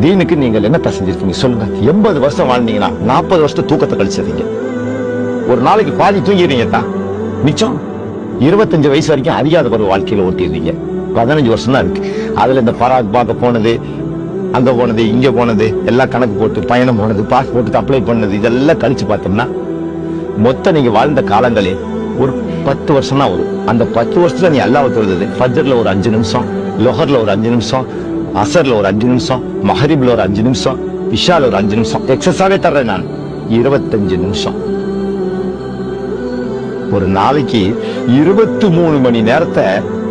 தீனுக்கு நீங்கள் என்னத்த செஞ்சிருக்கீங்க சொல்லுங்க. 80 வருஷம் வாழ்ந்தீங்கன்னா 40 வருஷத்தை தூக்கத்தை கழிச்சிருக்கீங்க. ஒரு நாளைக்கு பாதி தூங்கிடுறீங்க தான், மிச்சம் 25 வயசு வரைக்கும் அறியாத ஒரு வாழ்க்கையில ஓட்டிடுறீங்க. 15 வருஷம் தான் இருக்கு. அதுல இந்த பராக் பார்க்க போனது, அங்க போனது, இங்க போனது, எல்லாம் கணக்கு போட்டு பயணம் போனது, பாஸ்போர்ட்டுக்கு அப்ளை பண்ணது, இதெல்லாம் கழிச்சு பார்த்தோம்னா மொத்தம் நீங்க வாழ்ந்த காலங்களே ஒரு 10 வருஷம் தான் வரும். அந்த 10 வருஷத்துல நீ அல்லாஹ் தொழுது ஃபஜ்ர்ல ஒரு 5 நிமிஷம், லொஹர்ல ஒரு 5 நிமிஷம், அசர்ல ஒரு 5 நிமிஷம், மஹரிப்ல ஒரு 5 நிமிஷம், இஷால ஒரு 5 நிமிஷம், எக்ஸஸாவே தர்றேன் நான். 25 நிமிஷம். ஒரு நாளைக்கு 23 மணி நேரத்தை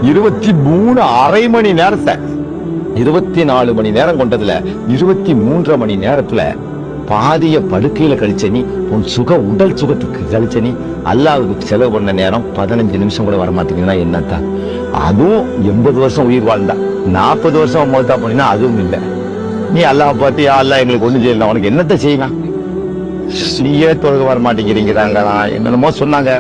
23 அரை மணி நேரத்தை 24 மணி நேரம் கொண்டதுல 23 மணி நேரத்துல பாதிய படுக்கையில கழிச்ச நீ, உன் உடல் சுகத்துக்கு கழிச்ச நீ, அல்லாஹ்வுக்கு செலவு பண்ண நேரம் 15 நிமிஷம் கூட வரமாட்டீங்கன்னா என்னத்தான்? அதுவும் 80 வருஷம் உயிர் வாழ்ந்தா, 40 வருஷம் மௌத்தா பண்ணினா அதுவும் இல்லை. நீ அல்லாஹ் பார்த்து அல்லாஹ் எங்களுக்கு ஒண்ணு செய்யலாம், உனக்கு என்னத்தை செய்யலாம்? நீயே தொழுக வர மாட்டேங்கிறீங்கிறாங்க, என்னென்னமோ சொன்னாங்க.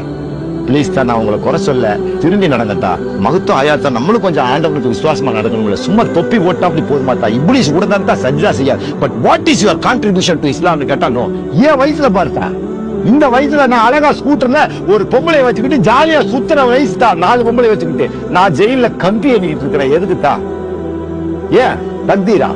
பிளீஸ் தான், நான் உங்களை குறை சொல்ல, திரும்பி நடங்கட்டா. மகத்துவம் ஆயாத்தா, நம்மளும் கொஞ்சம் ஆண்டவனுக்கு விசுவாசமா நடக்கணும்ல. சும்மா தொப்பி போட்டா அப்படி போதுமாட்டா? இப்ளீஸ் கூட தான் சஜ்ஜா செய்யாது. But what is your contribution to இஸ்லாம்னு கேட்டா நோ. ஏன் வயசுல பார்த்தா, இந்த வயசுல நான் அழகா ஸ்கூட்டர்ல ஒரு பொம்பளை வச்சுக்கிட்டு ஜாலியா சுத்துற வயசு தான். 4 பொம்பளை வச்சுக்கிட்டு நான் ஜெயில கம்பி எண்ணிக்கிட்டு இருக்கிறேன். எதுக்குத்தா? ஏன் தக்தீரா?